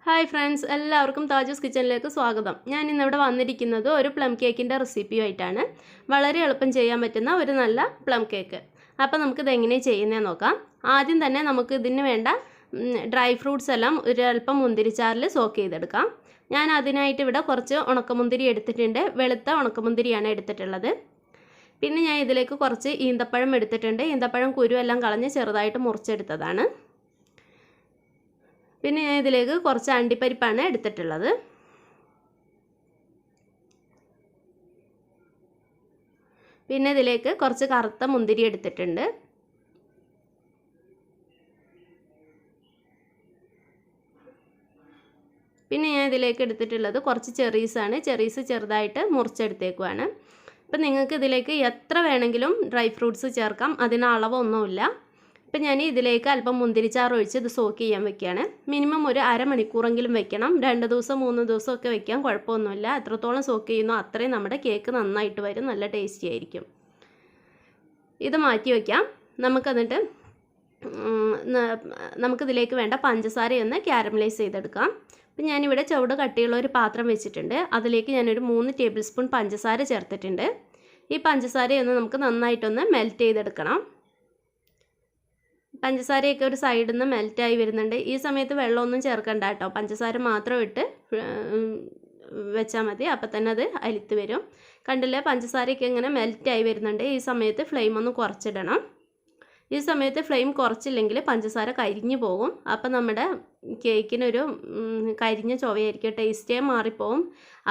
Hi friends, എല്ലാവർക്കും താജൂസ് കിച്ചണിലേക്ക് സ്വാഗതം. ഞാൻ ഇന്നിവിടെ വന്നിരിക്കുന്നത് ഒരു പ്ലം കേക്കിൻ്റെ റെസിപ്പിയുമായിട്ടാണ്. വളരെ എളുപ്പം ചെയ്യാൻ പറ്റുന്ന ഒരു നല്ല പ്ലം കേക്ക്. അപ്പോൾ നമുക്കിത് എങ്ങനെയാണ് ചെയ്യുന്നതെന്ന് നോക്കാം. ആദ്യം തന്നെ നമുക്ക് ഇതിന് വേണ്ട ഡ്രൈ ഫ്രൂട്ട്സ് എല്ലാം ഒരല്പം മുന്തിരിച്ചാറിൽ സോക്ക് ചെയ്തെടുക്കാം. ഞാൻ അതിനായിട്ട് ഇവിടെ കുറച്ച് ഉണക്കമുന്തിരി എടുത്തിട്ടുണ്ട്. വെളുത്ത ഉണക്കമുന്തിരിയാണ് എടുത്തിട്ടുള്ളത്. പിന്നെ ഞാൻ ഇതിലേക്ക് കുറച്ച് ഈന്തപ്പഴം എടുത്തിട്ടുണ്ട്. ഈന്തപ്പഴം കുരു എല്ലാം കളഞ്ഞ് ചെറുതായിട്ട് മുറിച്ചെടുത്തതാണ്. പിന്നെ ഞാൻ ഇതിലേക്ക് കുറച്ച് അണ്ടിപ്പരിപ്പാണ് എടുത്തിട്ടുള്ളത്. പിന്നെ ഇതിലേക്ക് കുറച്ച് കറുത്ത മുന്തിരി എടുത്തിട്ടുണ്ട്. പിന്നെ ഞാൻ ഇതിലേക്ക് എടുത്തിട്ടുള്ളത് കുറച്ച് ചെറീസാണ്. ചെറീസ് ചെറുതായിട്ട് മുറിച്ചെടുത്തേക്കുവാണ്. അപ്പം നിങ്ങൾക്ക് ഇതിലേക്ക് എത്ര വേണമെങ്കിലും ഡ്രൈ ഫ്രൂട്ട്സ് ചേർക്കാം, അതിന് അളവൊന്നുമില്ല. ഇപ്പം ഞാൻ ഇതിലേക്ക് അല്പം മുന്തിരിച്ചാറ് ഒഴിച്ച് ഇത് സോക്ക് ചെയ്യാൻ വെക്കുകയാണ്. മിനിമം ഒരു അരമണിക്കൂറെങ്കിലും വെക്കണം. 2 ദിവസം 3 ദിവസമൊക്കെ വെക്കാം, കുഴപ്പമൊന്നുമില്ല. എത്രത്തോളം സോക്ക് ചെയ്യുന്നോ അത്രയും നമ്മുടെ കേക്ക് നന്നായിട്ട് വരും, നല്ല ടേസ്റ്റി ആയിരിക്കും. ഇത് മാറ്റി വയ്ക്കാം. നമുക്കെന്നിട്ട് നമുക്കിതിലേക്ക് വേണ്ട പഞ്ചസാരയൊന്ന് ക്യാരമലൈസ് ചെയ്തെടുക്കാം. അപ്പം ഞാനിവിടെ ചുവട് കട്ടിയുള്ള ഒരു പാത്രം വെച്ചിട്ടുണ്ട്. അതിലേക്ക് ഞാനൊരു 3 ടേബിൾ സ്പൂൺ പഞ്ചസാര ചേർത്തിട്ടുണ്ട്. ഈ പഞ്ചസാരയൊന്ന് നമുക്ക് നന്നായിട്ടൊന്ന് മെൽറ്റ് ചെയ്തെടുക്കണം. പഞ്ചസാരയൊക്കെ ഒരു സൈഡിൽ നിന്ന് മെൽറ്റായി വരുന്നുണ്ട്. ഈ സമയത്ത് വെള്ളമൊന്നും ചേർക്കണ്ട കേട്ടോ, പഞ്ചസാര മാത്രം ഇട്ട് വെച്ചാൽ മതി. അപ്പം തന്നെ അത് അലിത്ത് വരും. കണ്ടില്ലേ, പഞ്ചസാരയൊക്കെ ഇങ്ങനെ മെൽറ്റായി വരുന്നുണ്ട്. ഈ സമയത്ത് ഫ്ലെയിം ഒന്ന് കുറച്ചിടണം. ഈ സമയത്ത് ഫ്ലെയിം കുറച്ചില്ലെങ്കിൽ പഞ്ചസാര കരിഞ്ഞു പോകും. അപ്പം നമ്മുടെ കേക്കിനൊരു കരിഞ്ഞ ചുവയായിരിക്കും, ടേസ്റ്റേ മാറിപ്പോവും.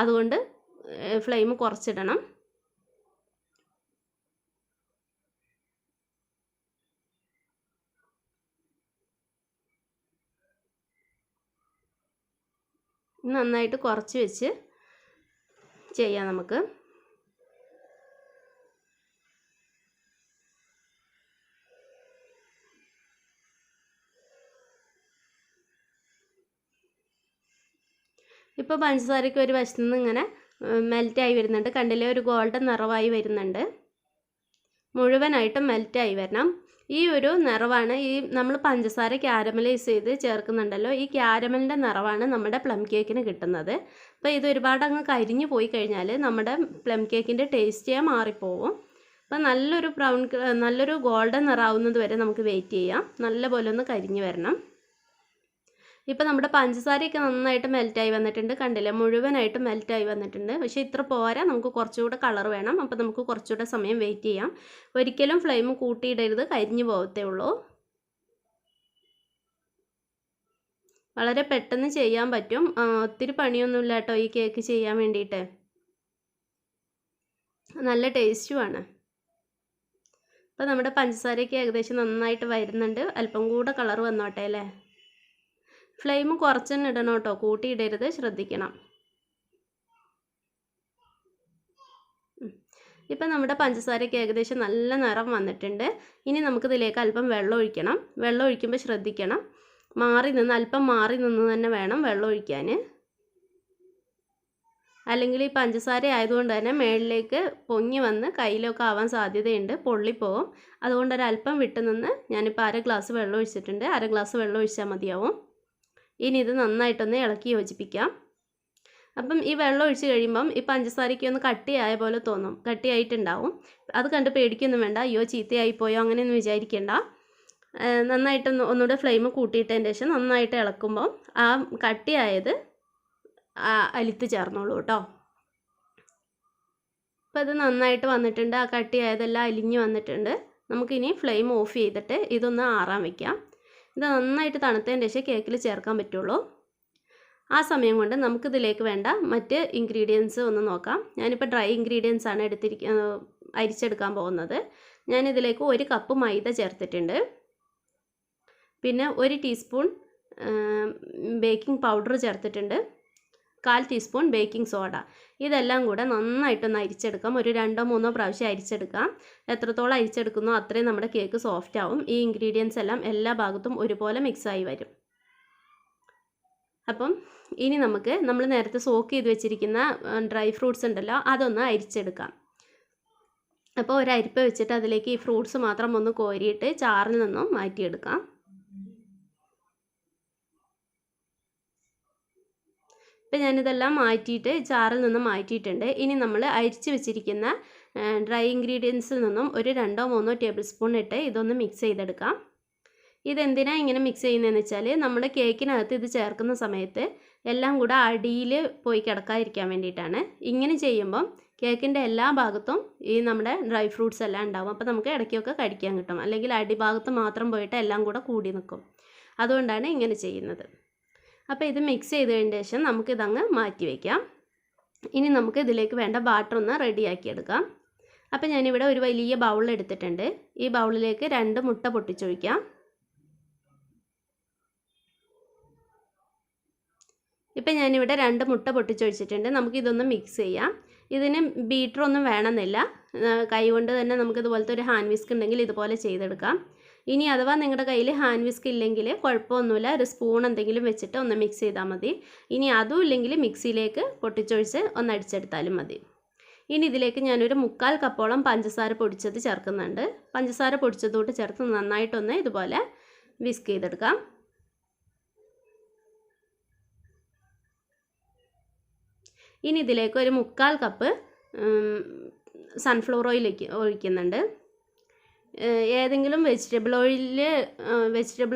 അതുകൊണ്ട് ഫ്ലെയിം കുറച്ചിടണം. നന്നായിട്ട് കുറച്ച് വെച്ച് ചെയ്യാം നമുക്ക്. ഇപ്പോൾ പഞ്ചസാരയ്ക്ക് ഒരു വശത്തു നിന്ന് ഇങ്ങനെ മെൽറ്റായി വരുന്നുണ്ട്. കണ്ടില്ലേ, ഒരു ഗോൾഡൻ നിറവായി വരുന്നുണ്ട്. മുഴുവനായിട്ടും മെൽറ്റായി വരണം. ഈ ഒരു നിറവാണ് ഈ നമ്മൾ പഞ്ചസാര ക്യാരമലൈസ് ചെയ്ത് ചേർക്കുന്നുണ്ടല്ലോ, ഈ ക്യാരമലിൻ്റെ നിറവാണ് നമ്മുടെ പ്ലം കേക്കിന് കിട്ടുന്നത്. അപ്പോൾ ഇത് ഒരുപാട് അങ്ങ് കരിഞ്ഞു പോയി കഴിഞ്ഞാൽ നമ്മുടെ പ്ലം കേക്കിൻ്റെ ടേസ്റ്റേ മാറിപ്പോവും. അപ്പോൾ നല്ലൊരു ഗോൾഡൻ നിറാവുന്നത് വരെ നമുക്ക് വെയിറ്റ് ചെയ്യാം. നല്ലപോലെ ഒന്ന് കരിഞ്ഞു വരണം. ഇപ്പോൾ നമ്മുടെ പഞ്ചസാരയൊക്കെ നന്നായിട്ട് മെൽറ്റായി വന്നിട്ടുണ്ട്. കണ്ടില്ലേ, മുഴുവനായിട്ട് മെൽറ്റായി വന്നിട്ടുണ്ട്. പക്ഷേ ഇത്ര പോരാ, നമുക്ക് കുറച്ചുകൂടെ കളർ വേണം. അപ്പോൾ നമുക്ക് കുറച്ചുകൂടെ സമയം വെയിറ്റ് ചെയ്യാം. ഒരിക്കലും ഫ്ലെയിം കൂട്ടിയിടരുത്, കരിഞ്ഞു പോകത്തേ ഉള്ളൂ. വളരെ പെട്ടെന്ന് ചെയ്യാൻ പറ്റും. ഒത്തിരി പണിയൊന്നുമില്ല കേട്ടോ ഈ കേക്ക് ചെയ്യാൻ വേണ്ടിയിട്ട്. നല്ല ടേസ്റ്റുമാണ്. അപ്പോൾ നമ്മുടെ പഞ്ചസാരയൊക്കെ ഏകദേശം നന്നായിട്ട് വരുന്നുണ്ട്. അല്പം കൂടെ കളർ വന്നോട്ടെ അല്ലേ. ഫ്ലെയിം കുറച്ച് തന്നെ ഇടണം കേട്ടോ, കൂട്ടിയിടരുത്, ശ്രദ്ധിക്കണം. ഇപ്പം നമ്മുടെ പഞ്ചസാരയ്ക്ക് ഏകദേശം നല്ല നിറം വന്നിട്ടുണ്ട്. ഇനി നമുക്കിതിലേക്ക് അല്പം വെള്ളം ഒഴിക്കണം. വെള്ളം ഒഴിക്കുമ്പോൾ ശ്രദ്ധിക്കണം, അല്പം മാറി നിന്ന് തന്നെ വേണം വെള്ളം ഒഴിക്കാൻ. അല്ലെങ്കിൽ ഈ പഞ്ചസാര ആയതുകൊണ്ട് തന്നെ മേളിലേക്ക് പൊങ്ങി വന്ന് കയ്യിലൊക്കെ ആവാൻ സാധ്യതയുണ്ട്, പൊള്ളിപ്പോവും. അതുകൊണ്ട് ഒരല്പം വിട്ട് നിന്ന് ഞാനിപ്പോൾ 1/2 ഗ്ലാസ് വെള്ളം ഒഴിച്ചിട്ടുണ്ട്. 1/2 ഗ്ലാസ് വെള്ളം ഒഴിച്ചാൽ മതിയാവും. ഇനി ഇത് നന്നായിട്ടൊന്ന് ഇളക്കി യോജിപ്പിക്കാം. അപ്പം ഈ വെള്ളം ഒഴിച്ച് കഴിയുമ്പം ഈ പഞ്ചസാരയ്ക്ക് ഒന്ന് കട്ടിയായ പോലെ തോന്നും, കട്ടിയായിട്ടുണ്ടാവും. അത് കണ്ട് പേടിക്കൊന്നും വേണ്ട, അയ്യോ ചീത്തയായിപ്പോയോ അങ്ങനെയൊന്നും വിചാരിക്കേണ്ട. ഒന്നുകൂടെ ഫ്ലെയിം കൂട്ടിയിട്ടതിന് ശേഷം നന്നായിട്ട് ഇളക്കുമ്പം ആ കട്ടിയായത് അലിത്ത് ചേർന്നോളൂ കേട്ടോ. അപ്പോൾ ഇത് നന്നായിട്ട് വന്നിട്ടുണ്ട്. ആ കട്ടിയായതെല്ലാം അലിഞ്ഞ് വന്നിട്ടുണ്ട്. നമുക്കിനി ഫ്ലെയിം ഓഫ് ചെയ്തിട്ട് ഇതൊന്ന് ആറാൻ വയ്ക്കാം. ഇത് നന്നായിട്ട് തണുത്തതിന് ശേഷം കേക്കിൽ ചേർക്കാൻ പറ്റുള്ളൂ. ആ സമയം കൊണ്ട് നമുക്കിതിലേക്ക് വേണ്ട മറ്റ് ഇൻഗ്രീഡിയൻസ് ഒന്ന് നോക്കാം. ഞാനിപ്പോൾ ഡ്രൈ ഇൻഗ്രീഡിയൻസ് ആണ് അരിച്ചെടുക്കാൻ പോകുന്നത്. ഞാനിതിലേക്ക് 1 കപ്പ് മൈദ ചേർത്തിട്ടുണ്ട്. പിന്നെ 1 ടീസ്പൂൺ ബേക്കിംഗ് പൗഡർ ചേർത്തിട്ടുണ്ട്. 1/4 ടീസ്പൂൺ ബേക്കിംഗ് സോഡ. ഇതെല്ലാം കൂടെ നന്നായിട്ടൊന്ന് അരിച്ചെടുക്കാം. ഒരു 2-3 പ്രാവശ്യം അരിച്ചെടുക്കാം. എത്രത്തോളം അരിച്ചെടുക്കുന്നോ അത്രയും നമ്മുടെ കേക്ക് സോഫ്റ്റ് ആവും. ഈ ഇൻഗ്രീഡിയൻസ് എല്ലാം എല്ലാ ഭാഗത്തും ഒരുപോലെ മിക്സായി വരും. അപ്പം ഇനി നമ്മൾ നേരത്തെ സോക്ക് ചെയ്ത് വെച്ചിരിക്കുന്ന ഡ്രൈ ഫ്രൂട്ട്സ് ഉണ്ടല്ലോ, അതൊന്ന് അരിച്ചെടുക്കാം. അപ്പോൾ ഒരു അരിപ്പ വെച്ചിട്ട് അതിലേക്ക് ഈ ഫ്രൂട്ട്സ് മാത്രം ഒന്ന് കോരിയിട്ട് ചാറിൽ നിന്നും മാറ്റിയെടുക്കാം. ഇപ്പോൾ ഞാനിതെല്ലാം മാറ്റിയിട്ട് ചാറിൽ നിന്ന് മാറ്റിയിട്ടുണ്ട്. ഇനി നമ്മൾ അരിച്ച് വെച്ചിരിക്കുന്ന ഡ്രൈ ഇൻഗ്രീഡിയൻസിൽ നിന്നും ഒരു 2-3 ടേബിൾ സ്പൂൺ ഇട്ട് ഇതൊന്ന് മിക്സ് ചെയ്തെടുക്കാം. ഇതെന്തിനാണ് ഇങ്ങനെ മിക്സ് ചെയ്യുന്നതെന്ന് വെച്ചാൽ നമ്മൾ കേക്കിനകത്ത് ഇത് ചേർക്കുന്ന സമയത്ത് എല്ലാം കൂടെ അടിയിൽ പോയി കിടക്കാതിരിക്കാൻ വേണ്ടിയിട്ടാണ്. ഇങ്ങനെ ചെയ്യുമ്പം കേക്കിൻ്റെ എല്ലാ ഭാഗത്തും ഈ നമ്മുടെ ഡ്രൈ ഫ്രൂട്ട്സ് എല്ലാം ഉണ്ടാവും. അപ്പോൾ നമുക്ക് ഇടയ്ക്കൊക്കെ കടിക്കാൻ കിട്ടും. അല്ലെങ്കിൽ അടിഭാഗത്ത് മാത്രം പോയിട്ട് എല്ലാം കൂടെ കൂടി നിൽക്കും. അതുകൊണ്ടാണ് ഇങ്ങനെ ചെയ്യുന്നത്. അപ്പോൾ ഇത് മിക്സ് ചെയ്ത് കഴിഞ്ഞ ശേഷം നമുക്കിതങ്ങ് മാറ്റി വയ്ക്കാം. ഇനി നമുക്ക് ഇതിലേക്ക് വേണ്ട ബാറ്റർ ഒന്ന് റെഡിയാക്കിയെടുക്കാം. അപ്പോൾ ഞാനിവിടെ ഒരു വലിയ ബൗൾ എടുത്തിട്ടുണ്ട്. ഈ ബൗളിലേക്ക് 2 മുട്ട പൊട്ടിച്ചൊഴിക്കാം. ഇപ്പം ഞാനിവിടെ 2 മുട്ട പൊട്ടിച്ചൊഴിച്ചിട്ടുണ്ട്. നമുക്കിതൊന്ന് മിക്സ് ചെയ്യാം. ഇതിന് ബീറ്ററൊന്നും വേണമെന്നില്ല. കൈകൊണ്ട് തന്നെ നമുക്കിതുപോലത്തെ ഒരു ഹാൻഡ് വിസ്ക് ഉണ്ടെങ്കിൽ ഇതുപോലെ ചെയ്തെടുക്കാം. ഇനി അഥവാ നിങ്ങളുടെ കയ്യിൽ ഹാൻഡ് വിസ്ക് ഇല്ലെങ്കിൽ കുഴപ്പമൊന്നുമില്ല, ഒരു സ്പൂൺ എന്തെങ്കിലും വെച്ചിട്ട് ഒന്ന് മിക്സ് ചെയ്താൽ മതി. ഇനി അതും ഇല്ലെങ്കിൽ മിക്സിയിലേക്ക് പൊട്ടിച്ചൊഴിച്ച് ഒന്ന് അടിച്ചെടുത്താലും മതി. ഇനി ഇതിലേക്ക് ഞാനൊരു 1/4 കപ്പോളം പഞ്ചസാര പൊടിച്ചത് ചേർക്കുന്നുണ്ട്. പഞ്ചസാര പൊടിച്ചതോട്ട് ചേർത്ത് നന്നായിട്ടൊന്ന് ഇതുപോലെ വിസ്ക് ചെയ്തെടുക്കാം. ഇനി ഇതിലേക്ക് ഒരു 1/4 കപ്പ് സൺഫ്ലവർ ഓയിലേക്ക് ഒഴിക്കുന്നുണ്ട്. ഏതെങ്കിലും വെജിറ്റബിൾ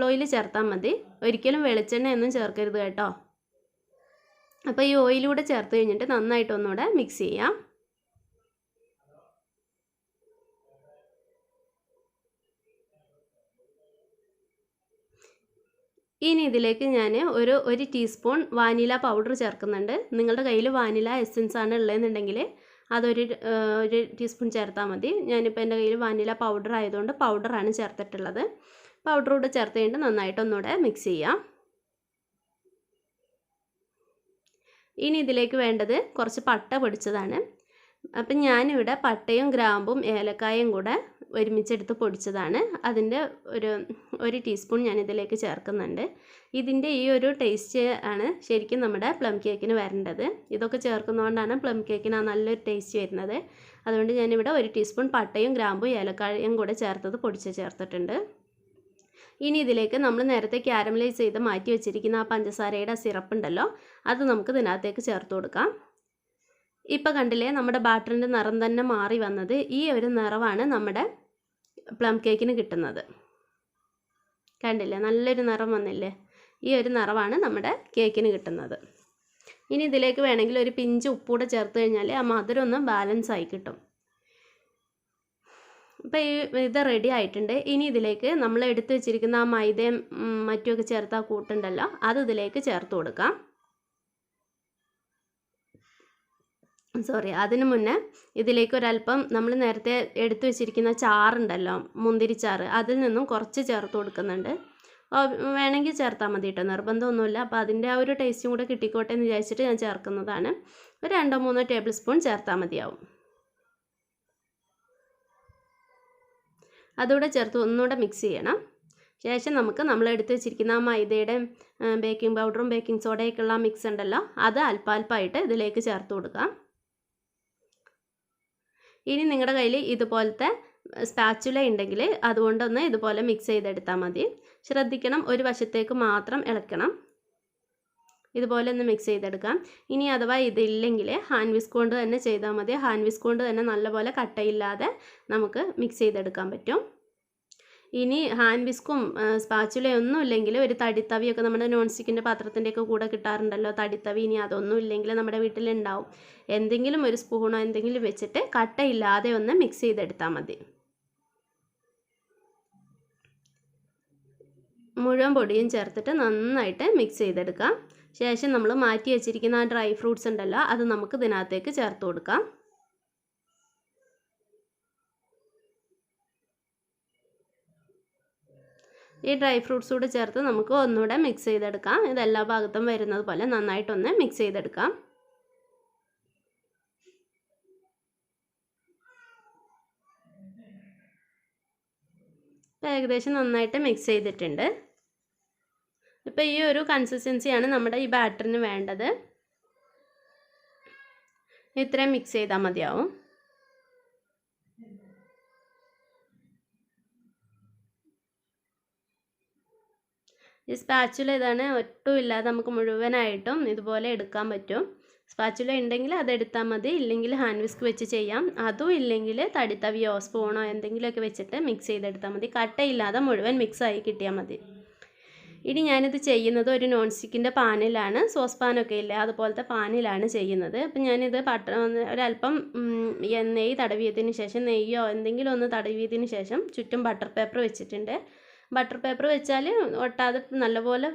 ഓയിൽ ചേർത്താൽ മതി. ഒരിക്കലും വെളിച്ചെണ്ണയൊന്നും ചേർക്കരുത് കേട്ടോ. അപ്പോൾ ഈ ഓയിലൂടെ ചേർത്ത് കഴിഞ്ഞിട്ട് നന്നായിട്ടൊന്നുകൂടെ മിക്സ് ചെയ്യാം. ഇനി ഇതിലേക്ക് ഞാൻ ഒരു ടീസ്പൂൺ വാനില പൗഡർ ചേർക്കുന്നുണ്ട്. നിങ്ങളുടെ കയ്യിൽ വാനില എസൻസ് ആണ് ഉള്ളതെന്നുണ്ടെങ്കിൽ അതൊരു ടീസ്പൂൺ ചേർത്താൽ മതി. ഞാനിപ്പോൾ എൻ്റെ കയ്യിൽ വാനില പൗഡർ ആയതുകൊണ്ട് പൗഡറാണ് ചേർത്തിട്ടുള്ളത്. പൗഡർ കൂടെ ചേർത്ത് കഴിഞ്ഞിട്ട് നന്നായിട്ടൊന്നുകൂടെ മിക്സ് ചെയ്യാം. ഇനി ഇതിലേക്ക് വേണ്ടത് കുറച്ച് പട്ട പൊടിച്ചതാണ്. അപ്പം ഞാനിവിടെ പട്ടയും ഗ്രാമ്പും ഏലക്കായും കൂടെ ഒരുമിച്ചെടുത്ത് പൊടിച്ചതാണ്. അതിൻ്റെ ഒരു ടീസ്പൂൺ ഞാനിതിലേക്ക് ചേർക്കുന്നുണ്ട്. ഇതിൻ്റെ ഈ ഒരു ടേസ്റ്റ് ആണ് ശരിക്കും നമ്മുടെ പ്ലം കേക്കിന് വരേണ്ടത്. ഇതൊക്കെ ചേർക്കുന്നതുകൊണ്ടാണ് പ്ലം കേക്കിന് നല്ലൊരു ടേസ്റ്റ് വരുന്നത്. അതുകൊണ്ട് ഞാനിവിടെ ഒരു ടീസ്പൂൺ പട്ടയും ഗ്രാമ്പും ഏലക്കായും കൂടെ പൊടിച്ച് ചേർത്തിട്ടുണ്ട്. ഇനി ഇതിലേക്ക് നമ്മൾ നേരത്തെ കാരമലൈസ് ചെയ്ത് മാറ്റി വെച്ചിരിക്കുന്ന ആ പഞ്ചസാരയുടെ സിറപ്പ് ഉണ്ടല്ലോ, അത് നമുക്ക് ഇതിനകത്തേക്ക് ചേർത്ത് കൊടുക്കാം. ഇപ്പോൾ കണ്ടില്ലേ, നമ്മുടെ ബാറ്ററിൻ്റെ നിറം തന്നെ മാറി വന്നത്. ഈ ഒരു നിറമാണ് നമ്മുടെ പ്ലം കേക്കിന് കിട്ടുന്നത്. കണ്ടില്ലേ, നല്ലൊരു നിറം വന്നില്ലേ? ഈ ഒരു നിറമാണ് നമ്മുടെ കേക്കിന് കിട്ടുന്നത്. ഇനി ഇതിലേക്ക് വേണമെങ്കിൽ ഒരു പിഞ്ച് ഉപ്പൂടെ ചേർത്ത് കഴിഞ്ഞാൽ ആ മധുരം ഒന്ന് ബാലൻസ് ആയി കിട്ടും. അപ്പോൾ ഇത് റെഡി ആയിട്ടുണ്ട്. ഇനി ഇതിലേക്ക് നമ്മൾ എടുത്ത് വെച്ചിരിക്കുന്ന ആ മൈദയും മറ്റുമൊക്കെ ചേർത്ത ആ കൂട്ടുണ്ടല്ലോ, അത് ഇതിലേക്ക് ചേർത്ത് കൊടുക്കാം. അതിന് മുന്നേ ഇതിലേക്ക് ഒരല്പം നമ്മൾ നേരത്തെ എടുത്തു വെച്ചിരിക്കുന്ന ചാറുണ്ടല്ലോ, മുന്തിരിച്ചാറ്, അതിൽ നിന്നും കുറച്ച് ചേർത്ത് കൊടുക്കുന്നുണ്ട്. വേണമെങ്കിൽ ചേർത്താൽ മതി കേട്ടോ, നിർബന്ധമൊന്നുമില്ല. അപ്പോൾ അതിൻ്റെ ആ ഒരു ടേസ്റ്റും കൂടെ കിട്ടിക്കോട്ടെ എന്ന് വിചാരിച്ചിട്ട് ഞാൻ ചേർക്കുന്നതാണ്. ഒരു 2-3 ടേബിൾ സ്പൂൺ ചേർത്താൽ മതിയാവും. അതുകൂടെ ചേർത്ത് ഒന്നുകൂടെ മിക്സ് ചെയ്യണം. ശേഷം നമ്മൾ എടുത്ത് വെച്ചിരിക്കുന്ന ആ മൈദയുടെ ബേക്കിംഗ് പൗഡറും ബേക്കിംഗ് സോഡയൊക്കെ ഉള്ള മിക്സ് ഉണ്ടല്ലോ, അത് അല്പാൽപ്പായിട്ട് ഇതിലേക്ക് ചേർത്ത് കൊടുക്കാം. ഇനി നിങ്ങളുടെ കയ്യിൽ ഇതുപോലത്തെ സ്പാച്ചുല ഉണ്ടെങ്കിൽ അതുകൊണ്ടൊന്ന് ഇതുപോലെ മിക്സ് ചെയ്തെടുത്താൽ മതി. ശ്രദ്ധിക്കണം, ഒരു വശത്തേക്ക് മാത്രം ഇളക്കണം. ഇതുപോലെ ഒന്ന് മിക്സ് ചെയ്തെടുക്കാം. ഇനി അഥവാ ഇതില്ലെങ്കിൽ ഹാൻഡ് വിസ്ക് കൊണ്ട് തന്നെ ചെയ്താൽ മതി. ഹാൻഡ് വിസ്ക് കൊണ്ട് തന്നെ നല്ലപോലെ കട്ടയില്ലാതെ നമുക്ക് മിക്സ് ചെയ്തെടുക്കാൻ പറ്റും. ഇനി ഹാൻഡ് വിസ്കും സ്പാച്ചുലയൊന്നും ഇല്ലെങ്കിൽ ഒരു തടിത്തവിയൊക്കെ നമ്മുടെ നോൺ സ്റ്റിക്കിൻ്റെ പാത്രത്തിൻ്റെയൊക്കെ കൂടെ കിട്ടാറുണ്ടല്ലോ, തടിത്തവി. ഇനി അതൊന്നും ഇല്ലെങ്കിൽ നമ്മുടെ വീട്ടിലുണ്ടാവും. എന്തെങ്കിലും ഒരു സ്പൂണോ എന്തെങ്കിലും വെച്ചിട്ട് കട്ടയില്ലാതെ ഒന്ന് മിക്സ് ചെയ്തെടുത്താൽ മതി. മുഴുവൻ പൊടിയും ചേർത്തിട്ട് നന്നായിട്ട് മിക്സ് ചെയ്തെടുക്കാം. ശേഷം നമ്മൾ മാറ്റി വെച്ചിരിക്കുന്ന ആ ഡ്രൈ ഫ്രൂട്ട്സ് ഉണ്ടല്ലോ, അത് നമുക്ക് ഇതിനകത്തേക്ക് ചേർത്ത് കൊടുക്കാം. ഈ ഡ്രൈ ഫ്രൂട്ട്സ് കൂടെ ചേർത്ത് നമുക്ക് ഒന്നുകൂടെ മിക്സ് ചെയ്തെടുക്കാം. ഇതെല്ലാ ഭാഗത്തും വരുന്നത് പോലെ നന്നായിട്ടൊന്ന് മിക്സ് ചെയ്തെടുക്കാം. ഏകദേശം നന്നായിട്ട് മിക്സ് ചെയ്തിട്ടുണ്ട്. ഇപ്പോൾ ഈ ഒരു കൺസിസ്റ്റൻസിയാണ് നമ്മുടെ ഈ ബാറ്ററിന് വേണ്ടത്. ഇത്രയും മിക്സ് ചെയ്താൽ മതിയാവും. ഈ സ്പാച്ചുല ഇതാണ്, ഒട്ടും ഇല്ലാതെ നമുക്ക് മുഴുവനായിട്ടും ഇതുപോലെ എടുക്കാൻ പറ്റും. സ്പാച്ചുല ഉണ്ടെങ്കിൽ അതെടുത്താൽ മതി, ഇല്ലെങ്കിൽ ഹാൻഡ് വിസ്ക് വെച്ച് ചെയ്യാം. അതും ഇല്ലെങ്കിൽ തടിത്തവിയോ സ്പൂണോ എന്തെങ്കിലുമൊക്കെ വെച്ചിട്ട് മിക്സ് ചെയ്തെടുത്താൽ മതി. കട്ടയില്ലാതെ മുഴുവൻ മിക്സായി കിട്ടിയാൽ മതി. ഇനി ഞാനിത് ചെയ്യുന്നത് ഒരു നോൺ സ്റ്റിക്കിൻ്റെ പാനിലാണ്, സോസ് പാനൊക്കെ ഇല്ലേ അതുപോലത്തെ പാനിലാണ് ചെയ്യുന്നത്. അപ്പം ഞാനിത് ഒരല്പം നെയ്യ് തടവിയതിന് ശേഷം, നെയ്യോ എന്തെങ്കിലും ഒന്ന് തടവിയതിന് ശേഷം ചുറ്റും ബട്ടർ പേപ്പർ വെച്ചിട്ടുണ്ട്. ബട്ടർ പേപ്പർ വെച്ചാൽ ഒട്ടാതെ നല്ലപോലെ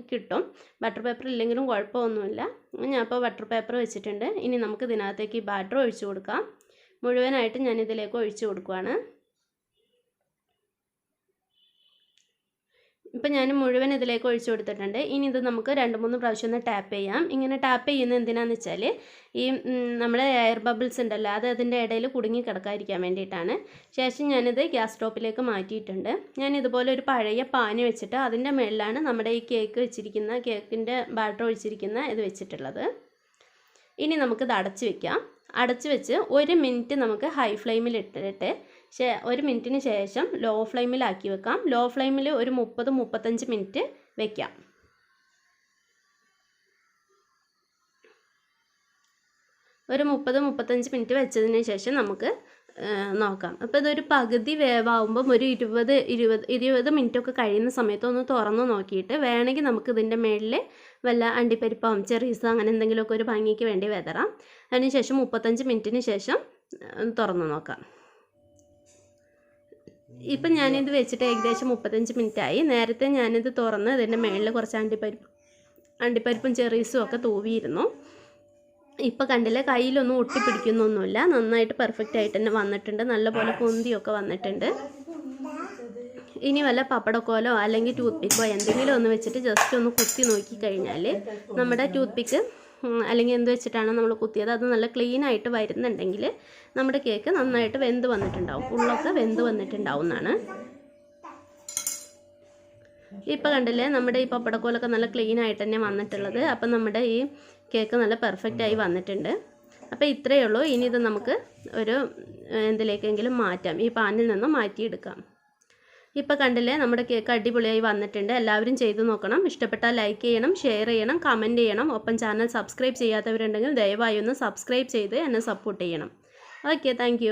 കിട്ടും. ബട്ടർ പേപ്പർ ഇല്ലെങ്കിലും കുഴപ്പമൊന്നുമില്ല. ഞാൻ ഇപ്പോൾ ബട്ടർ പേപ്പർ വെച്ചിട്ടുണ്ട്. ഇനി നമുക്ക് ഇതിനകത്തേക്ക് ഈ ബാറ്റർ ഒഴിച്ചു കൊടുക്കാം. മുഴുവനായിട്ട് ഞാനിതിലേക്ക് ഒഴിച്ചു കൊടുക്കുകയാണ്. ഇപ്പം ഞാൻ മുഴുവൻ ഇതിലേക്ക് ഒഴിച്ചു കൊടുത്തിട്ടുണ്ട്. ഇനി ഇത് നമുക്ക് 2-3 പ്രാവശ്യം ഒന്ന് ടാപ്പ് ചെയ്യാം. ഇങ്ങനെ ടാപ്പ് ചെയ്യുന്നത് എന്തിനാണെന്ന് വെച്ചാൽ ഈ നമ്മുടെ എയർ ബബിൾസ് ഉണ്ടല്ലോ അത് അതിൻ്റെ ഇടയിൽ കുടുങ്ങി കിടക്കാതിരിക്കാൻ വേണ്ടിയിട്ടാണ്. ശേഷം ഞാനിത് ഗ്യാസ് സ്റ്റോപ്പിലേക്ക് മാറ്റിയിട്ടുണ്ട്. ഞാൻ ഇതുപോലെ ഒരു പഴയ പാന് വെച്ചിട്ട് അതിൻ്റെ മുകളിലാണ് നമ്മുടെ ഈ കേക്കിൻ്റെ ബാറ്റർ ഒഴിച്ചിരിക്കുന്ന ഇത് വെച്ചിട്ടുള്ളത്. ഇനി നമുക്കിത് അടച്ച് വെക്കാം. അടച്ച് വെച്ച് 1 മിനിറ്റ് നമുക്ക് ഹൈ ഫ്ലെയിമിൽ ഇട്ടിട്ട് 1 മിനിറ്റിന് ശേഷം ലോ ഫ്ലെയിമിലാക്കി വെക്കാം. ലോ ഫ്ലെയിമിൽ ഒരു 30-35 മിനിറ്റ് വെക്കാം. ഒരു 30-35 മിനിറ്റ് വെച്ചതിന് ശേഷം നമുക്ക് നോക്കാം. അപ്പോൾ ഇതൊരു പകുതി വേവാകുമ്പം ഒരു 20 മിനിറ്റൊക്കെ കഴിയുന്ന സമയത്ത് ഒന്ന് തുറന്ന് നോക്കിയിട്ട് വേണമെങ്കിൽ നമുക്ക് ഇതിൻ്റെ മുകളിൽ വല്ല അണ്ടിപ്പരിപ്പോ ചെറീസോ അങ്ങനെ എന്തെങ്കിലുമൊക്കെ ഒരു ഭംഗിക്ക് വേണ്ടി വിതറാം. അതിനുശേഷം 35 മിനിറ്റിന് ശേഷം തുറന്ന് നോക്കാം. ഇപ്പം ഞാനിത് വെച്ചിട്ട് ഏകദേശം 35 മിനിറ്റായി. നേരത്തെ ഞാനിത് തുറന്ന് ഇതിൻ്റെ മുകളിൽ കുറച്ച് അണ്ടിപ്പരിപ്പും ചെറീസും ഒക്കെ തൂവിയിരുന്നു. ഇപ്പോൾ കണ്ടില്ലേ, കയ്യിലൊന്നും ഒട്ടിപ്പിടിക്കുന്നൊന്നുമില്ല. നന്നായിട്ട് പെർഫെക്റ്റ് ആയിട്ട് തന്നെ വന്നിട്ടുണ്ട്. നല്ലപോലെ പൊന്തിയൊക്കെ വന്നിട്ടുണ്ട്. ഇനി വല്ല പപ്പടക്കോലോ അല്ലെങ്കിൽ ടൂത്ത് പിക്കോ എന്തെങ്കിലും ഒന്ന് വെച്ചിട്ട് ജസ്റ്റ് ഒന്ന് കുത്തി നോക്കി കഴിഞ്ഞാൽ നമ്മുടെ ടൂത്ത് പിക്ക് അല്ലെങ്കിൽ എന്ത് വെച്ചിട്ടാണ് നമ്മൾ കുത്തിയത് അത് നല്ല ക്ലീൻ ആയിട്ട് വരുന്നുണ്ടെങ്കിൽ നമ്മുടെ കേക്ക് നന്നായിട്ട് വെന്ത് വന്നിട്ടുണ്ടാവും. ഉള്ളൊക്കെ വെന്ത് വന്നിട്ടുണ്ടാവും എന്നാണ്. ഇപ്പോൾ കണ്ടില്ലേ, നമ്മുടെ ഈ പപ്പടക്കോലൊക്കെ നല്ല ക്ലീൻ ആയിട്ട് തന്നെ വന്നിട്ടുള്ളത്. അപ്പം നമ്മുടെ ഈ കേക്ക് നല്ല പെർഫെക്റ്റായി വന്നിട്ടുണ്ട്. അപ്പോൾ ഇത്രയേ ഉള്ളൂ. ഇനി ഇത് നമുക്ക് ഒരു എന്തിലേക്കെങ്കിലും മാറ്റാം, ഈ പാനിൽ നിന്ന് മാറ്റിയെടുക്കാം. ഇപ്പോൾ കണ്ടില്ലേ, നമ്മുടെ കേക്ക് അടിപൊളിയായി വന്നിട്ടുണ്ട്. എല്ലാവരും ചെയ്തു നോക്കണം. ഇഷ്ടപ്പെട്ടാൽ ലൈക്ക് ചെയ്യണം, ഷെയർ ചെയ്യണം, കമൻറ്റ് ചെയ്യണം. ഒപ്പം ചാനൽ സബ്സ്ക്രൈബ് ചെയ്യാത്തവരുണ്ടെങ്കിൽ ദയവായി ഒന്ന് സബ്സ്ക്രൈബ് ചെയ്ത് എന്നെ സപ്പോർട്ട് ചെയ്യണം. Okay, thank